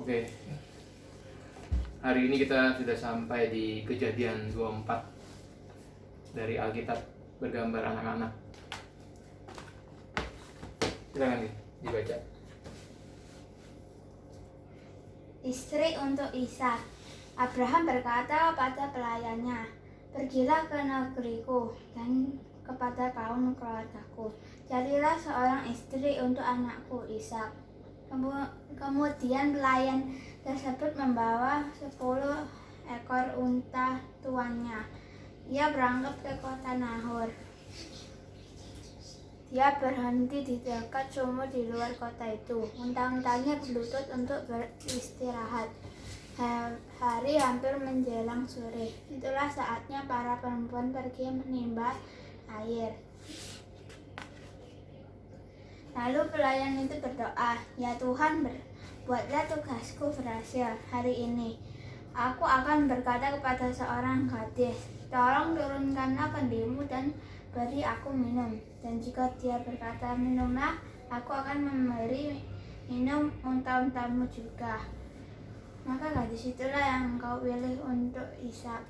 Oke, hari ini kita sudah sampai di Kejadian 24 dari Alkitab bergambar anak-anak. Silakan dibaca. Istri untuk Ishak. Abraham berkata pada pelayannya, "Pergilah ke negeriku dan kepada kaum keluargaku. Carilah seorang istri untuk anakku Ishak." Kemudian pelayan tersebut membawa 10 ekor unta tuannya. Ia berangkat ke kota Nahor. Dia berhenti di dekat sumur di luar kota itu. Unta-untanya berlutut untuk beristirahat. Hari hampir menjelang sore. Itulah saatnya para perempuan pergi menimba air. Lalu pelayan itu berdoa, "Ya Tuhan, buatlah tugasku berhasil hari ini. Aku akan berkata kepada seorang gadis, 'Tolong turunkanlah kendimu dan beri aku minum.' Dan jika dia berkata, 'Minumlah,' aku akan memberi minum unta-untamu juga. Maka gadis itulah yang engkau pilih untuk Ishak."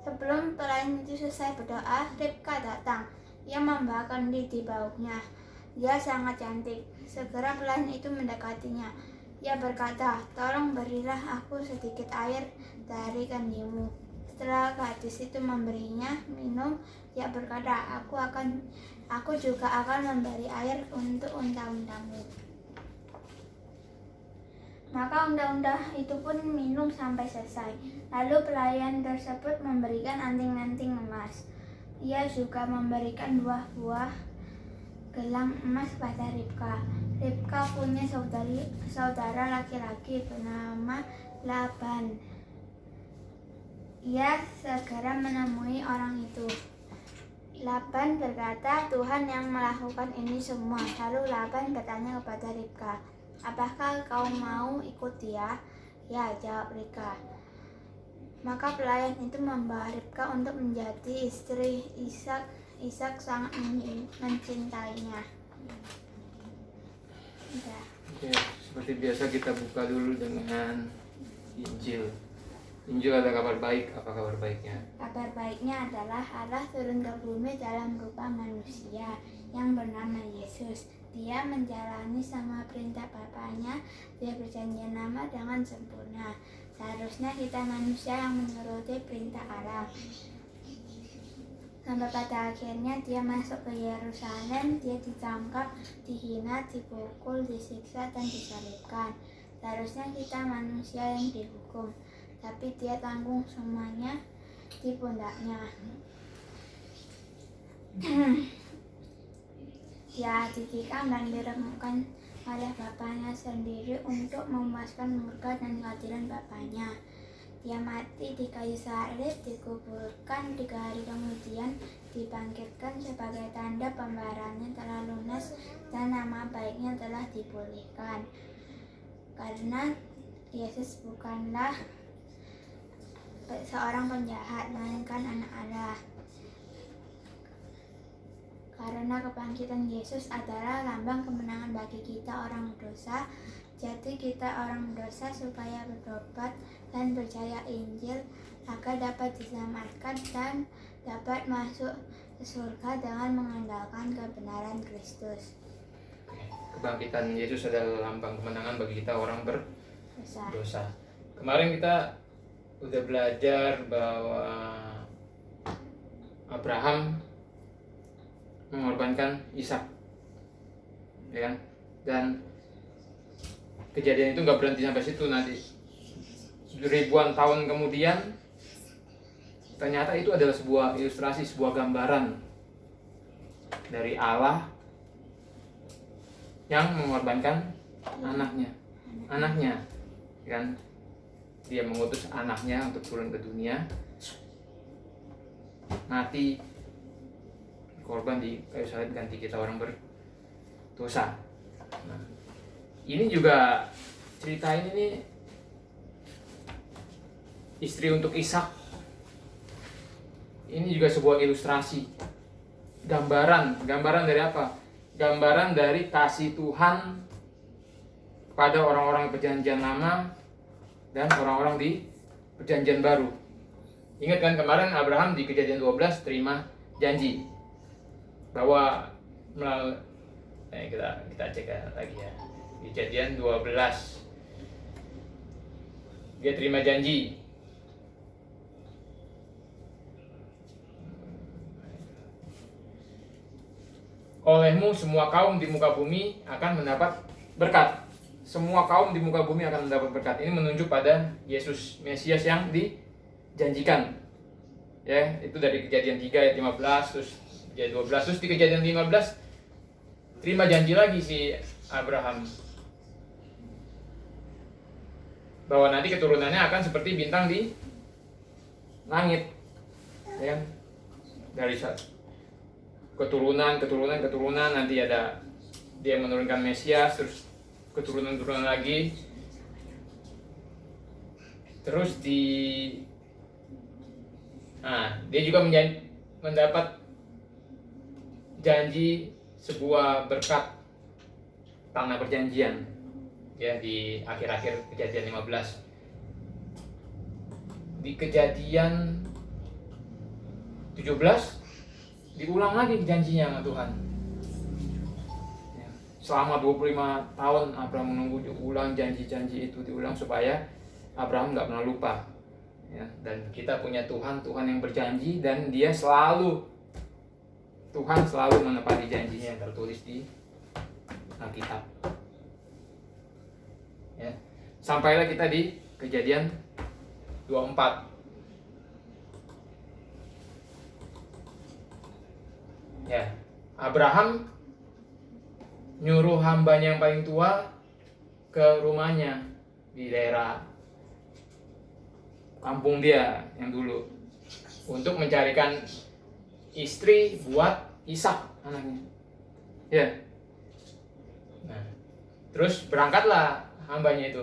Sebelum pelayan itu selesai berdoa, Ribka datang. Ia membawa kendi di bahunya. Dia sangat cantik. Segera pelayan itu mendekatinya. Ia berkata, "Tolong berilah aku sedikit air dari kendimu." Setelah gadis itu memberinya minum, ia berkata, Aku juga akan memberi air untuk unta-untamu." Maka unta-unta itu pun minum sampai selesai. Lalu pelayan tersebut memberikan anting-anting emas. Ia juga memberikan buah-buah gelang emas pada Ribka. Ribka punya saudara laki-laki bernama Laban. Ia segera menemui orang itu. Laban berkata, "Tuhan yang melakukan ini semua." Lalu Laban bertanya kepada Ribka, "Apakah kau mau ikut dia?" "Ya," jawab Ribka. Maka pelayan itu membawa Ribka untuk menjadi istri Ishak. Ishak sangat mencintainya. Oke, seperti biasa kita buka dulu dengan Injil. Injil ada kabar baik. Apa kabar baiknya? Kabar baiknya adalah Allah turun ke bumi dalam rupa manusia yang bernama Yesus. Dia menjalani sama perintah Bapaknya. Dia berjanji nama dengan sempurna. Seharusnya kita manusia yang menuruti perintah Allah. Sampai pada akhirnya dia masuk ke Yerusalem. Dia ditangkap, dihina, dipukul, disiksa, dan disalibkan. Seharusnya kita manusia yang dihukum, tapi dia tanggung semuanya di pundaknya. Dia ditikam dan diremukkan oleh Bapaknya sendiri untuk memuaskan murka dan keadilan Bapaknya. Dia mati di kayu salib, dikuburkan, 3 hari kemudian dibangkitkan sebagai tanda pembayarannya telah lunas dan nama baiknya telah dipulihkan. Karena Yesus bukanlah seorang penjahat, melainkan anak Allah. Karena kebangkitan Yesus adalah lambang kemenangan bagi kita orang dosa. Jadi kita orang dosa supaya bertobat dan percaya Injil agar dapat diselamatkan dan dapat masuk ke surga dengan mengandalkan kebenaran Kristus. Kebangkitan Yesus adalah lambang kemenangan bagi kita orang berdosa. Kemarin kita udah belajar bahwa Abraham mengorbankan Ishak, ya kan? Dan kejadian itu nggak berhenti sampai situ. Nanti ribuan tahun kemudian ternyata itu adalah sebuah ilustrasi, sebuah gambaran dari Allah yang mengorbankan anaknya, kan? Dia mengutus anaknya untuk turun ke dunia, mati, korban di kayu salib ganti kita orang berdosa. Nah, ini juga cerita ini nih, istri untuk Ishak. Ini juga sebuah ilustrasi, gambaran dari apa? Gambaran dari kasih Tuhan pada orang-orang perjanjian lama dan orang-orang di perjanjian baru. Ingat kan kemarin Abraham di Kejadian 12 terima janji bahwa melalui kita cek lagi ya. Kejadian 12 dia terima janji. Olehmu semua kaum di muka bumi akan mendapat berkat. Semua kaum di muka bumi akan mendapat berkat. Ini menunjuk pada Yesus Mesias yang dijanjikan. Ya, itu dari Kejadian 3 ayat 15 terus Kejadian 12 terus di Kejadian 15 terima janji lagi si Abraham bahwa nanti keturunannya akan seperti bintang di langit. Ya kan? Dari keturunan nanti ada dia menurunkan Mesias, terus keturunan lagi, terus dia juga mendapat janji sebuah berkat tanah perjanjian ya di akhir-akhir Kejadian 15. Di Kejadian 17 diulang lagi janjinya sama Tuhan. Selama 25 tahun Abraham menunggu, diulang janji-janji itu diulang supaya Abraham nggak pernah lupa. Ya, dan kita punya Tuhan yang berjanji dan Tuhan selalu menepati janjinya yang tertulis di Alkitab. Ya, sampailah kita di Kejadian 24. Ya, Abraham nyuruh hambanya yang paling tua ke rumahnya di daerah kampung dia yang dulu untuk mencarikan istri buat Ishak anaknya. Ya. Nah, terus berangkatlah hambanya itu.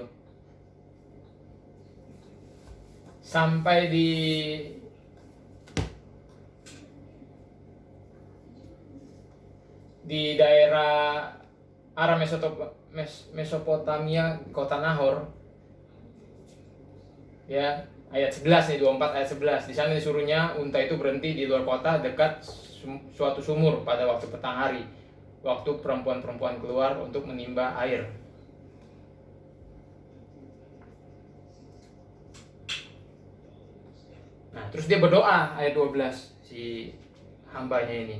Sampai di daerah arah Mesopotamia, kota Nahor. Ya, ayat 11 nih, 24 ayat 11. Di sana disuruhnya unta itu berhenti di luar kota dekat suatu sumur pada waktu petang hari, waktu perempuan-perempuan keluar untuk menimba air. Nah, terus dia berdoa ayat 12 si hambanya ini.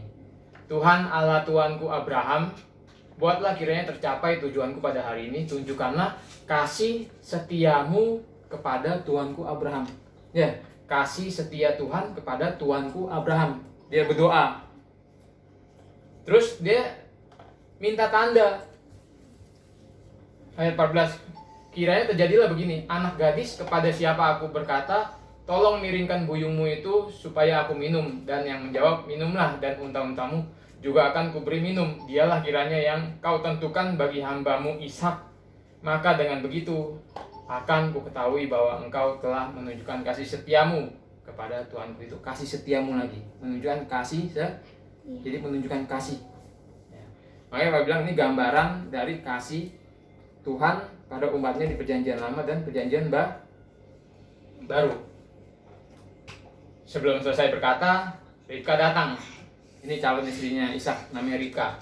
Tuhan Allah Tuanku Abraham, buatlah kiranya tercapai tujuanku pada hari ini. Tunjukkanlah kasih setiamu kepada Tuanku Abraham. Ya, kasih setia Tuhan kepada Tuanku Abraham. Dia berdoa. Terus dia minta tanda. Ayat 14. Kiranya terjadilah begini, anak gadis kepada siapa aku berkata, tolong miringkan buyungmu itu supaya aku minum. Dan yang menjawab, minumlah, dan unta-untamu juga akan kuberi minum. Dialah kiranya yang kau tentukan bagi hambamu Ishak. Maka dengan begitu akan ku ketahui bahwa engkau telah menunjukkan kasih setiamu kepada Tuhanku itu. Kasih setiamu lagi, menunjukkan kasih jadi menunjukkan kasih. Ya. Makanya Pak bilang ini gambaran dari kasih Tuhan pada umatnya di perjanjian lama dan perjanjian baru. Sebelum selesai berkata, Ribka datang. Ini calon istrinya Ishak, namanya Ribka,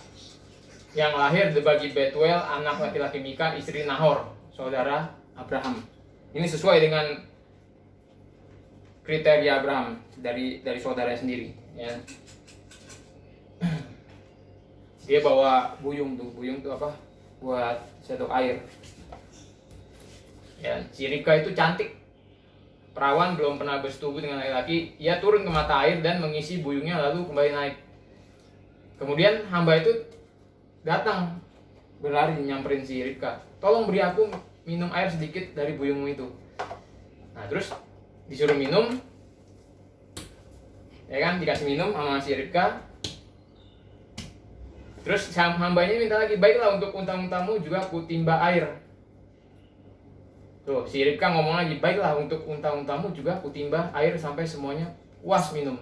yang lahir bagi Betuel, anak laki-laki Mika, istri Nahor, saudara Abraham. Ini sesuai dengan kriteria Abraham dari saudaranya sendiri. Ya. Dia bawa buyung tuh apa? Buat seduh air. Ya, si Ribka itu cantik. Perawan, belum pernah bersetubuh dengan laki-laki. Ia turun ke mata air dan mengisi buyungnya lalu kembali naik. Kemudian hamba itu datang berlari nyamperin si Ribka. Tolong beri aku minum air sedikit dari buyungmu itu. Nah, terus disuruh minum. Ya kan, dikasih minum sama si Ribka. Terus hambanya minta lagi, baiklah untuk unta-untamu juga aku timba air. Tuh, si Ribka ngomong lagi, baiklah untuk unta-untamu juga aku timba air sampai semuanya puas minum.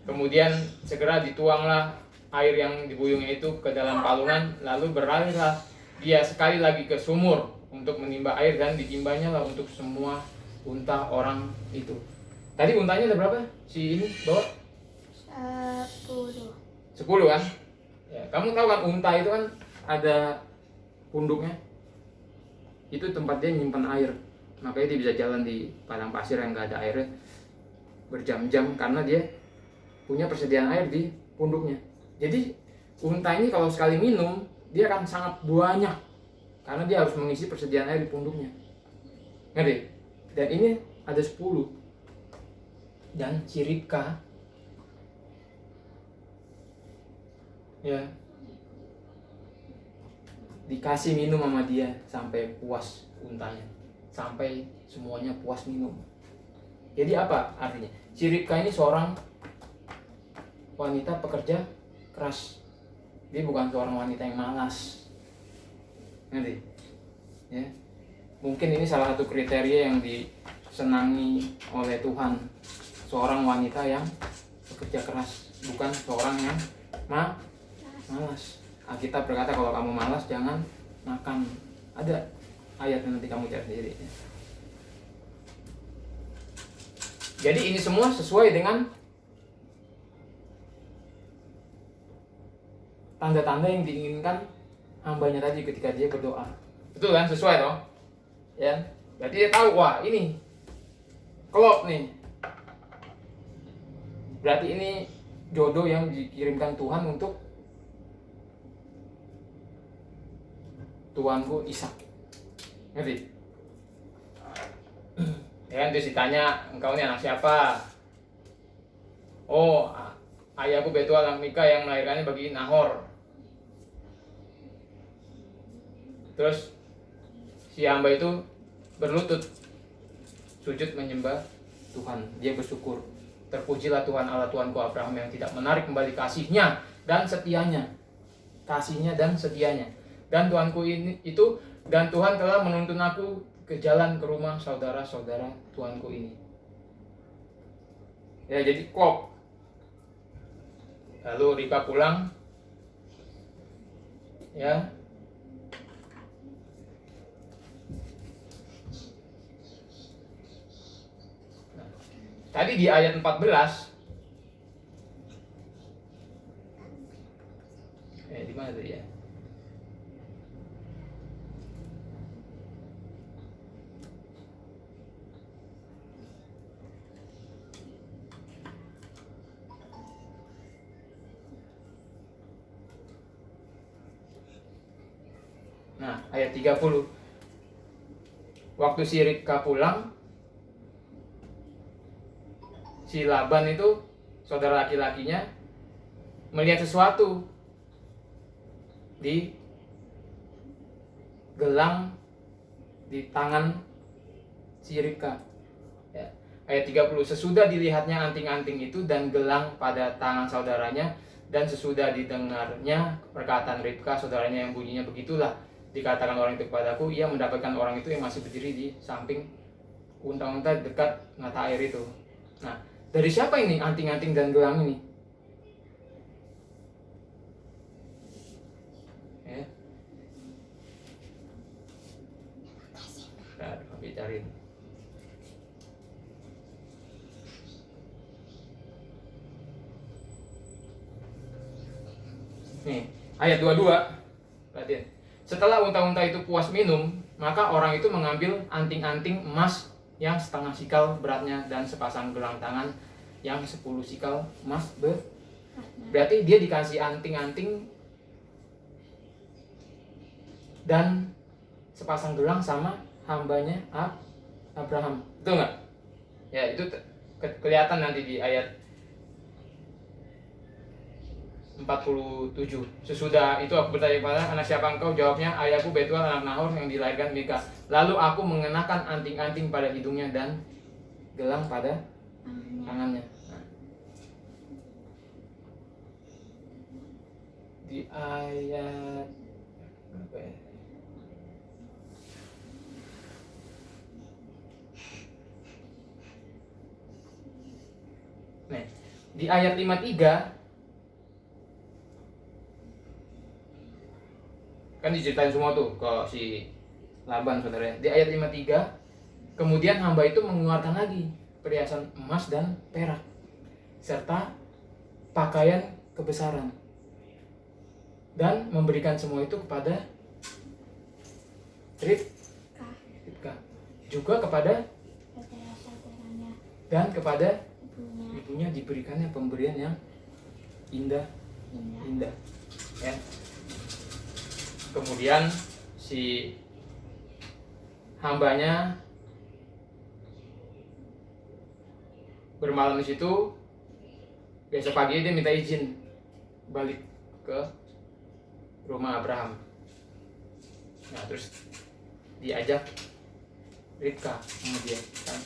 Kemudian segera dituanglah air yang di buyungnya itu ke dalam palungan, lalu beralirlah dia sekali lagi ke sumur untuk menimba air dan ditimbanya lah untuk semua unta orang itu. Tadi untanya ada berapa? Si ini bawa 10. 10 kan? Ya, kamu tahu kan unta itu kan ada punduknya. Itu tempat dia nyimpan air. Makanya dia bisa jalan di padang pasir yang nggak ada airnya berjam-jam karena dia punya persediaan air di punduknya. Jadi unta ini kalau sekali minum dia akan sangat banyak karena dia harus mengisi persediaan air di punduknya. Ngerti? Dan ini ada 10. Dan si Ribka ya dikasih minum sama dia sampai puas untanya, sampai semuanya puas minum. Jadi apa artinya? Si Ribka ini seorang wanita pekerja keras. Dia bukan seorang wanita yang malas. Ngerti? Ya. Mungkin ini salah satu kriteria yang disenangi oleh Tuhan. Seorang wanita yang bekerja keras, bukan seorang yang malas. Alkitab berkata kalau kamu malas jangan makan. Ada ayatnya nanti kamu cari sendiri. Jadi ini semua sesuai dengan tanda-tanda yang diinginkan hambanya tadi ketika dia berdoa. Betul kan? Sesuai toh? Ya. Berarti dia tahu, wah ini klop nih. Berarti ini jodoh yang dikirimkan Tuhan untuk tuanku Ishak. Ngerti? Ya kan, terus ditanya, engkau ini anak siapa? Oh, ayahku Betuel anak Mika yang melahirkannya bagi Nahor. Terus si hamba itu berlutut sujud menyembah Tuhan. Dia bersyukur, terpujilah Tuhan Allah Tuanku Abraham yang tidak menarik kembali kasihnya dan setianya. Kasihnya dan setianya. Dan Tuanku ini itu, dan Tuhan telah menuntun aku ke jalan ke rumah saudara-saudara Tuanku ini. Ya, jadi klop. Lalu Ribka pulang. Ya. Nah, tadi di ayat 14. Di mana tadi ya? Nah, ayat 30. Waktu si Ribka pulang, si Laban itu, saudara laki-lakinya, melihat sesuatu di gelang di tangan si Ribka. Ya. Ayat 30. Sesudah dilihatnya anting-anting itu dan gelang pada tangan saudaranya, dan sesudah didengarnya perkataan Ribka saudaranya yang bunyinya begitulah dikatakan orang itu kepadaku, ia mendapatkan orang itu yang masih berdiri di samping unta-unta dekat mata air itu. Nah, dari siapa ini anting-anting dan gelang ini? Ya. Nah, kami cari. Nih, ayat 22. Perhatian. Setelah unta-unta itu puas minum, maka orang itu mengambil anting-anting emas yang setengah sikal beratnya dan sepasang gelang tangan yang 10 sikal emas berarti dia dikasih anting-anting dan sepasang gelang sama hambanya Abraham. Betul nggak? Ya, itu kelihatan nanti di ayat 47. Sesudah itu aku bertanya kepada anak siapa engkau? Jawabnya, ayahku Betuel anak Nahor yang dilahirkan Mika. Lalu aku mengenakan anting-anting pada hidungnya dan gelang pada tangannya. Nah, di ayat apa ya? Nah, di ayat 53 Kan diceritain semua tuh ke si Laban saudara. Di ayat 53, kemudian hamba itu mengeluarkan lagi perhiasan emas dan perak serta pakaian kebesaran dan memberikan semua itu kepada Ribka, juga kepada saudara-saudaranya dan kepada ibunya ibunya diberikannya pemberian yang indah. Ya. Kemudian si hambanya bermalam di situ. Besok pagi dia minta izin balik ke rumah Abraham. Nah, terus diajak Ribka sama dia kan.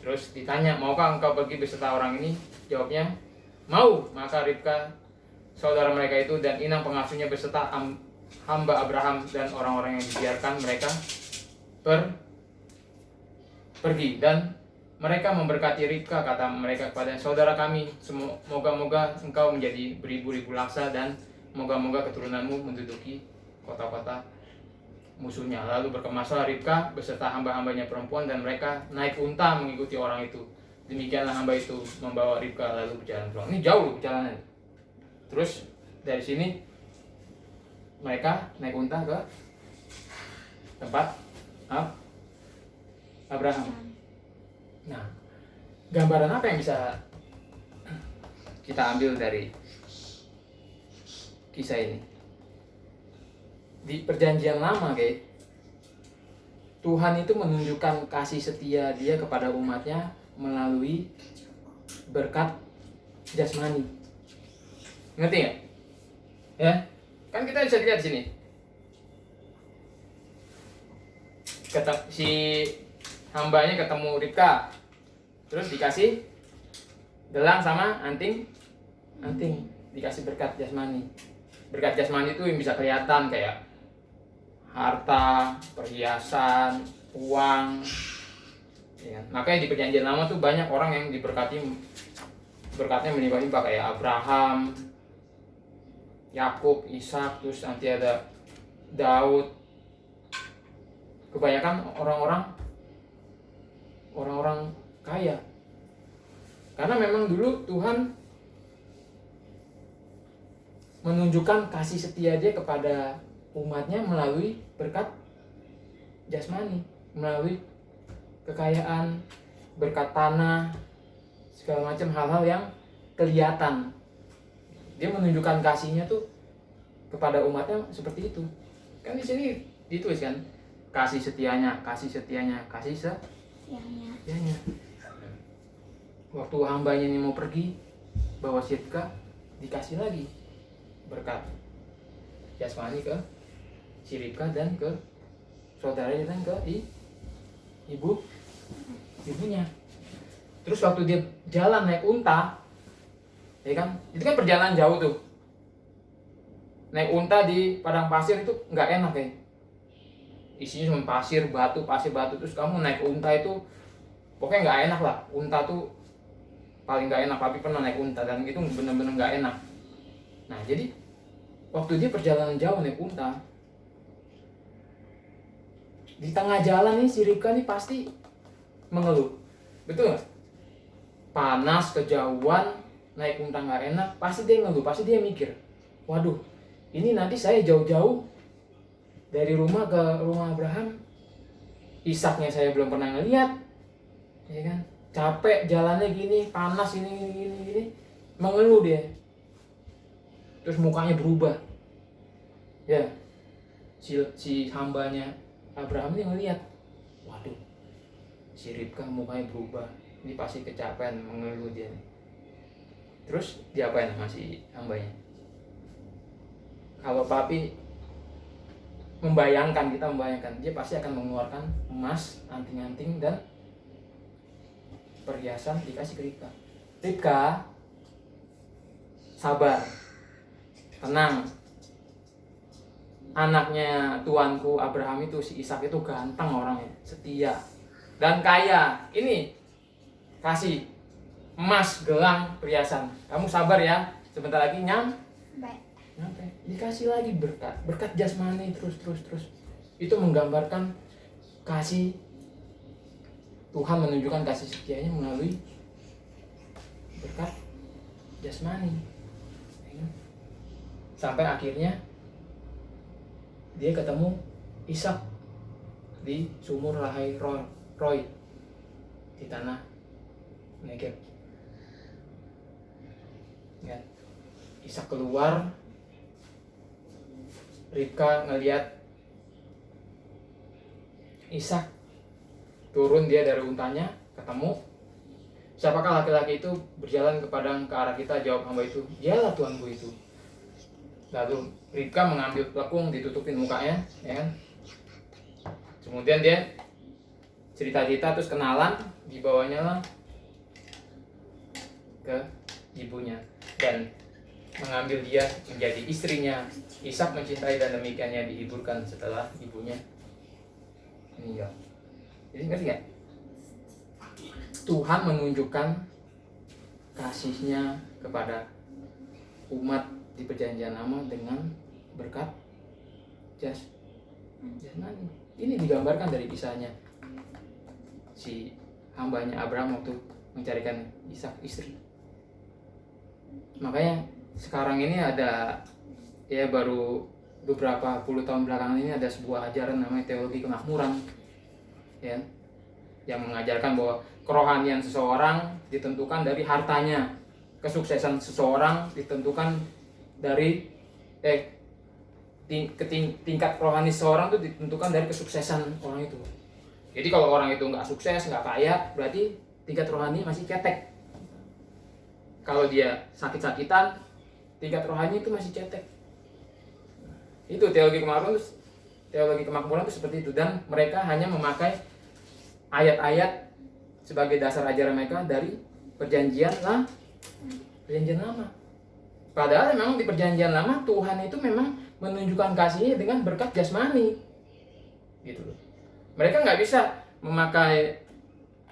Terus ditanya, maukah engkau pergi beserta orang ini? Jawabnya, mau. Maka Ribka, saudara mereka itu dan inang pengasuhnya beserta hamba Abraham dan orang-orang yang dibiarkan mereka pergi. Dan mereka memberkati Ribka, kata mereka kepada saudara kami, moga-moga engkau menjadi beribu-ribu laksa dan moga-moga keturunanmu menduduki kota-kota musuhnya. Lalu berkemaslah Ribka beserta hamba-hambanya perempuan dan mereka naik unta mengikuti orang itu. Demikianlah hamba itu membawa Ribka lalu berjalan pulang. Ini jauh loh perjalanan. Terus dari sini mereka naik unta ke tempat Abraham. Nah, gambaran apa yang bisa kita ambil dari kisah ini? Di perjanjian lama, guys, Tuhan itu menunjukkan kasih setia dia kepada umatnya melalui berkat jasmani. Ngerti nggak? Ya, kan kita bisa lihat di sini. Si hambanya ketemu Ribka, terus dikasih gelang sama anting, dikasih berkat jasmani. Berkat jasmani itu yang bisa kelihatan kayak harta, perhiasan, uang. Ya, makanya di perjanjian lama tuh banyak orang yang diberkati, berkatnya melimpah-limpah kayak Abraham, Yakub, Ishak, terus nanti ada Daud. Kebanyakan orang-orang kaya. Karena memang dulu Tuhan menunjukkan kasih setia dia kepada umatnya melalui berkat jasmani, melalui kekayaan, berkat tanah, segala macam hal-hal yang kelihatan. Dia menunjukkan kasihnya tuh kepada umatnya seperti itu. Kan di sini dituliskan kasih setianya. Waktu hambanya ini mau pergi bawa Ribka, dikasih lagi berkat jasmani ke si Ribka dan ke saudaranya dan ke ibunya. Terus waktu dia jalan naik unta, ya kan, itu kan perjalanan jauh tuh. Naik unta di padang pasir itu nggak enak ya. Isinya cuma pasir batu, terus kamu naik unta itu pokoknya nggak enak lah. Unta tuh paling nggak enak, tapi pernah naik unta dan itu bener-bener nggak enak. Nah, jadi waktu dia perjalanan jauh naik unta, di tengah jalan nih si Ribka nih pasti mengeluh, betul nggak? Panas, kejauhan, naik unta nggak enak, pasti dia ngeluh, pasti dia mikir, waduh, ini nanti saya jauh-jauh dari rumah ke rumah Abraham, Ishaknya saya belum pernah ngeliat, ya kan? Capek jalannya gini, panas gini, mengeluh dia. Terus mukanya berubah, ya, si hambanya Abraham ini ngeliat, waduh, si Ribka mukanya berubah, ini pasti kecapean, mengeluh dia. Terus diapain sama si hambanya? Kalau papi kita membayangkan, dia pasti akan mengeluarkan emas, anting-anting dan perhiasan dikasih ke Ribka. Ribka, sabar, tenang. Anaknya tuanku Abraham itu, si Ishak itu ganteng orangnya, setia dan kaya. Ini kasih emas, gelang, perhiasan. Kamu sabar ya, sebentar lagi Kenapa? Dikasih lagi berkat jasmani terus. Itu menggambarkan kasih Tuhan, menunjukkan kasih setianya melalui berkat jasmani. Sampai akhirnya dia ketemu Ishak di sumur Lahai Roy di tanah Negev. Ya. Ishak keluar, Ribka ngelihat Ishak turun dia dari untanya, ketemu. Siapakah laki-laki itu berjalan ke padang ke arah kita? Jawab hamba itu, dialah tuanku itu. Lalu Ribka mengambil pelekung, ditutupin mukanya, ya kan? Kemudian dia cerita-cerita, terus kenalan, dibawanya lah ke ibunya dan mengambil dia menjadi istrinya. Ishak mencintai dan demikiannya dihiburkan setelah ibunya meninggal. Jadi ngerti gak? Tuhan menunjukkan kasihnya kepada umat di perjanjian lama dengan berkat jasmani. Ini digambarkan dari kisahnya si hambanya Abraham waktu mencarikan Ishak istri. Makanya sekarang ini ada, ya baru beberapa puluh tahun belakangan ini ada sebuah ajaran namanya teologi kemakmuran, ya, yang mengajarkan bahwa kerohanian seseorang ditentukan dari hartanya, kesuksesan seseorang ditentukan dari tingkat rohani seseorang itu ditentukan dari kesuksesan orang itu. Jadi kalau orang itu nggak sukses, nggak kaya, berarti tingkat rohani masih cetek. Kalau dia sakit-sakitan, tingkat rohani itu masih cetek. Itu teologi kemakmuran itu seperti itu, dan mereka hanya memakai ayat-ayat sebagai dasar ajaran mereka dari perjanjian lama. Padahal memang di perjanjian lama Tuhan itu memang menunjukkan kasihnya dengan berkat jasmani, gitu loh. Mereka nggak bisa memakai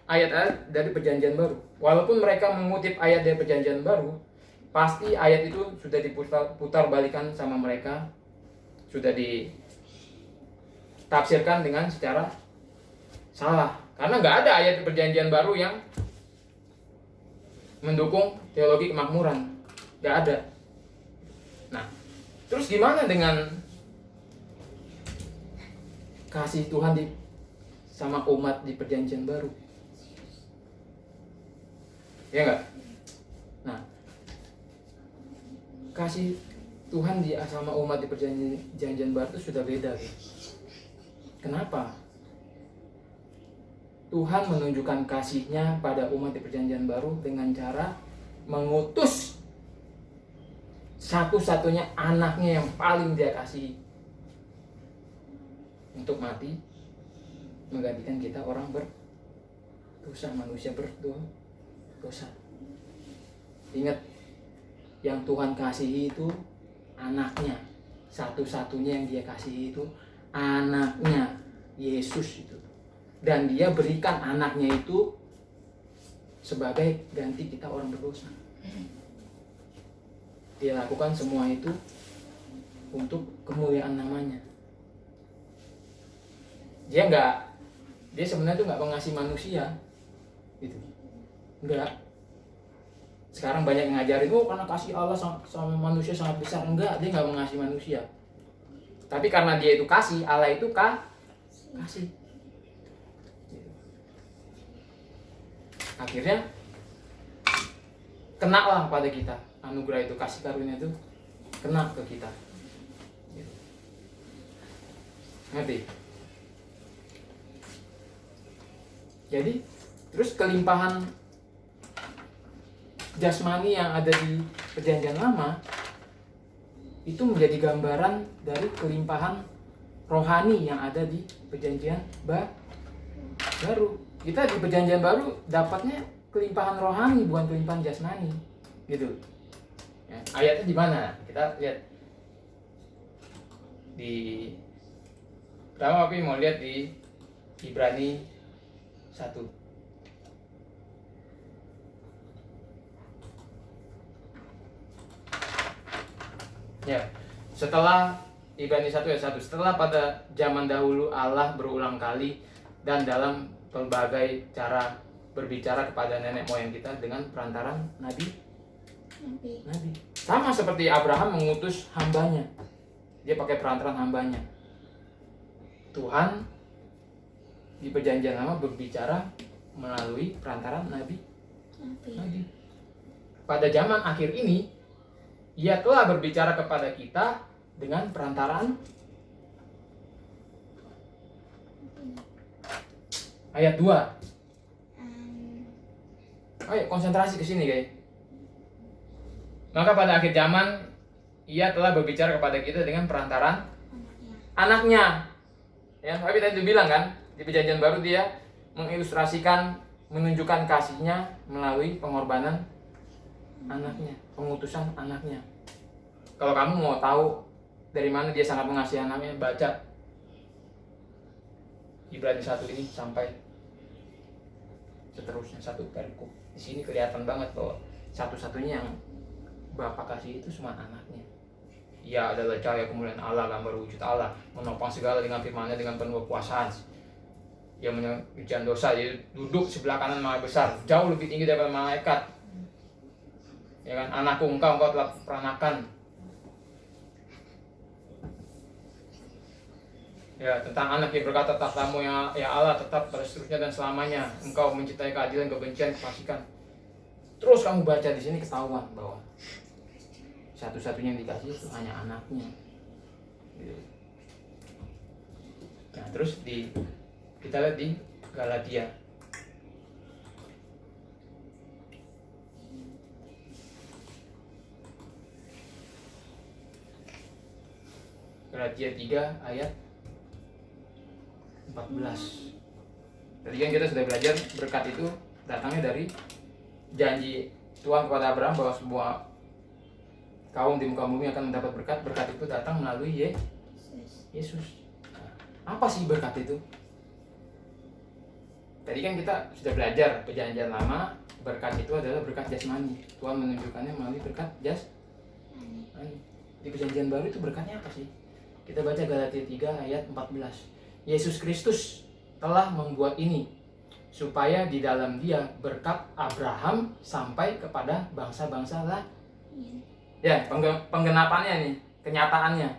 ayat-ayat dari perjanjian baru. Walaupun mereka mengutip ayat dari perjanjian baru, pasti ayat itu sudah diputar balikan sama mereka, sudah ditafsirkan dengan secara salah. Karena nggak ada ayat di perjanjian baru yang mendukung teologi kemakmuran, nggak ada. Nah, terus gimana dengan kasih Tuhan sama umat di perjanjian baru? Ya nggak? Nah, kasih Tuhan sama umat di perjanjian baru itu sudah beda, gitu. Kenapa? Tuhan menunjukkan kasihnya pada umat di perjanjian baru dengan cara mengutus satu-satunya anaknya yang paling dia kasih untuk mati, menggantikan kita orang berdosa, manusia berdosa. Ingat, yang Tuhan kasihi itu anaknya, satu-satunya yang dia kasihi itu anaknya, Yesus itu. Dan dia berikan anaknya itu sebagai ganti kita orang berdosa. Dia lakukan semua itu untuk kemuliaan namanya. Dia sebenarnya tuh nggak mengasihi manusia, gitu. Enggak. Sekarang banyak yang ngajarin, karena kasih Allah sama manusia sangat besar. Enggak, dia nggak mengasihi manusia. Tapi karena dia itu kasih, Allah itu kasih. Akhirnya kenalah pada kita anugerah itu, kasih karunia itu kena ke kita. Ngerti? Jadi terus kelimpahan jasmani yang ada di perjanjian lama itu menjadi gambaran dari kelimpahan rohani yang ada di perjanjian baru. Kita di perjanjian baru dapatnya kelimpahan rohani, bukan kelimpahan jasmani, gitu. Ya, ayatnya di mana? Kita lihat di pertama, tapi mau lihat di Ibrani 1. Ya, setelah Ibrani 1 ayat 1, setelah pada zaman dahulu Allah berulang kali dan dalam berbagai cara berbicara kepada nenek moyang kita dengan perantaran nabi. Sama seperti Abraham mengutus hambanya. Dia pakai perantaran hambanya. Tuhan di perjanjian lama berbicara melalui perantaran nabi. Pada zaman akhir ini, Ia telah berbicara kepada kita dengan perantaran ayat 2. Ayo konsentrasi ke sini, guys. Maka pada akhir zaman Ia telah berbicara kepada kita dengan perantaran anaknya. Ya, tapi tadi bilang kan, di perjanjian baru Dia mengilustrasikan, menunjukkan kasihnya melalui pengorbanan anaknya, pengutusan anaknya. Kalau kamu mau tahu dari mana Dia sangat mengasihi anaknya, baca Ibrani 1 ini sampai seterusnya, satu perikop. Di sini kelihatan banget bahwa satu-satunya yang Bapa kasih itu cuma anaknya. Ia adalah cahaya kemuliaan Allah, gambar wujud Allah, menopang segala dengan firman-Nya dengan penuh kekuasaan. Ia menyucikan dosa, dia duduk sebelah kanan Maha Besar, jauh lebih tinggi daripada malaikat. Ya kan, anakku engkau telah peranakan. Ya, tentang anak yang berkata, tahtamu ya Allah tetap pada seterusnya dan selamanya. Engkau mencintai keadilan, kebencian, kefasikan. Terus kamu baca di sini ketahuan bahwa satu-satunya yang dikasih itu hanya anaknya. Gitu. Nah, terus kita lihat di Galatia. Galatia 3 ayat 14. Tadi kan kita sudah belajar berkat itu datangnya dari janji Tuhan kepada Abraham bahwa semua kaum di muka bumi akan mendapat berkat. Berkat itu datang melalui Yesus. Apa sih berkat itu? Tadi kan kita sudah belajar perjanjian lama, berkat itu adalah berkat jasmani. Tuhan menunjukkannya melalui berkat jasmani. Di perjanjian baru itu berkatnya apa sih? Kita baca Galatia 3 ayat 14. Yesus Kristus telah membuat ini supaya di dalam Dia berkat Abraham sampai kepada bangsa-bangsa lain. Ya, penggenapannya nih, kenyataannya.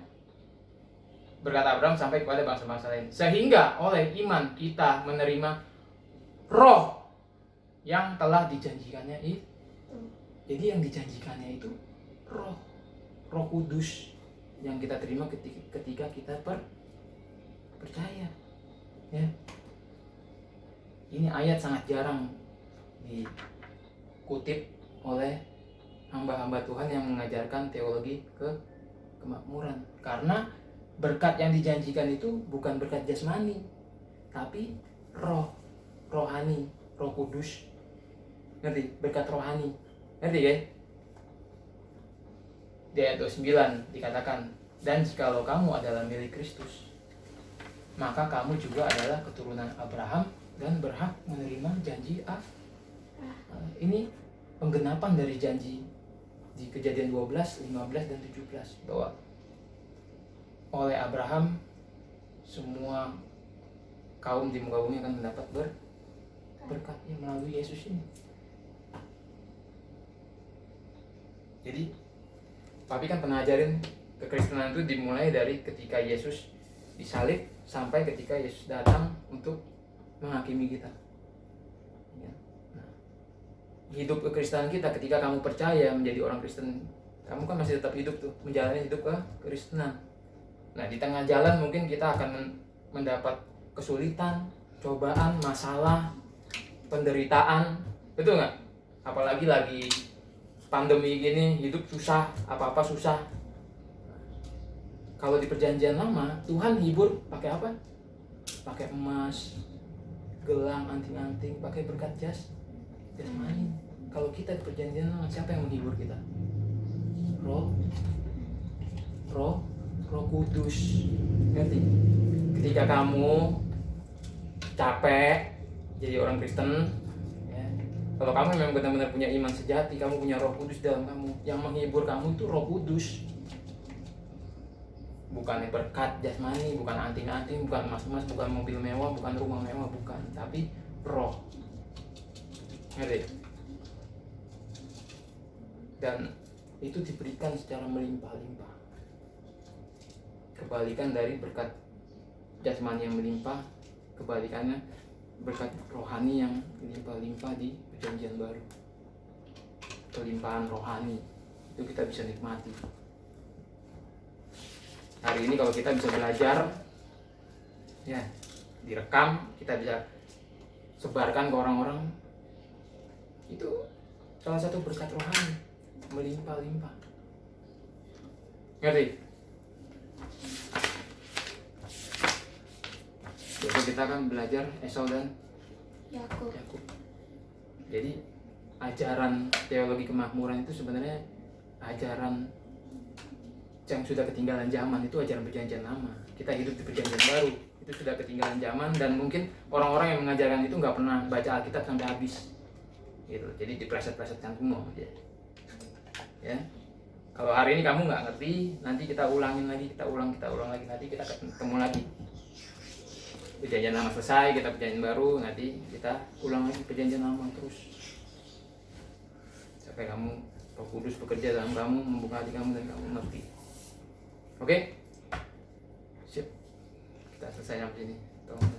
Berkat Abraham sampai kepada bangsa-bangsa lain. Sehingga oleh iman kita menerima roh yang telah dijanjikannya itu. Jadi yang dijanjikannya itu roh kudus yang kita terima ketika kita percaya. Ya. Ini ayat sangat jarang dikutip oleh hamba-hamba Tuhan yang mengajarkan teologi kemakmuran. Karena berkat yang dijanjikan itu bukan berkat jasmani, tapi rohani, roh kudus. Ngerti? Berkat rohani. Ngerti guys? Di ayat 29 dikatakan, dan jikalau kamu adalah milik Kristus, maka kamu juga adalah keturunan Abraham dan berhak menerima janji ini penggenapan dari janji di Kejadian 12, 15 dan 17 bahwa oleh Abraham semua kaum di muka bumi akan mendapat berkatnya melalui Yesus ini. Jadi Papi kan pernah ajarin kekristenan itu dimulai dari ketika Yesus disalib sampai ketika Yesus datang untuk menghakimi kita. Ya. Nah, hidup kekristenan kita ketika kamu percaya menjadi orang Kristen, kamu kan masih tetap hidup tuh, menjalani hidup kekristenan. Nah, di tengah jalan mungkin kita akan mendapat kesulitan, cobaan, masalah, penderitaan, betul nggak? Apalagi lagi pandemi gini, hidup susah, apa-apa susah. Kalau di perjanjian lama, Tuhan hibur pakai apa? Pakai emas, gelang, anting-anting, pakai berkat jasmani. Kalau kita di perjanjian lama, siapa yang menghibur kita? Roh Kudus. Ngerti? Ketika kamu capek jadi orang Kristen, ya, kalau kamu memang benar-benar punya iman sejati, kamu punya Roh Kudus dalam kamu, yang menghibur kamu itu Roh Kudus. bukan berkat jasmani, bukan anting-anting, bukan emas-emas, bukan mobil mewah, bukan rumah mewah, bukan, tapi roh. Ngerti? Dan itu diberikan secara melimpah-limpah. Kebalikan dari berkat jasmani yang melimpah, kebalikannya berkat rohani yang melimpah-limpah di perjanjian baru. Kelimpahan rohani itu kita bisa nikmati. Hari ini kalau kita bisa belajar, ya direkam, kita bisa sebarkan ke orang-orang, itu salah satu berkat rohani melimpah-limpah. Ngerti? Besok kita akan belajar Esau dan Yakub. Jadi ajaran teologi kemakmuran itu sebenarnya ajaran yang sudah ketinggalan zaman. Itu ajaran perjanjian lama. Kita hidup di perjanjian baru, itu sudah ketinggalan zaman, dan mungkin orang-orang yang mengajarkan itu nggak pernah baca Alkitab sampai habis gitu. Jadi dipleset-plesetkan semua ya. Kalau hari ini kamu nggak ngerti, nanti kita ulangin lagi, kita ulang lagi, nanti kita ketemu lagi. Perjanjian lama selesai, kita perjanjian baru, nanti kita ulang lagi perjanjian lama terus sampai kamu, Roh Kudus bekerja dalam kamu, membuka hati kamu dan kamu ngerti. Oke? Sip. Kita selesai sampai sini. Tolong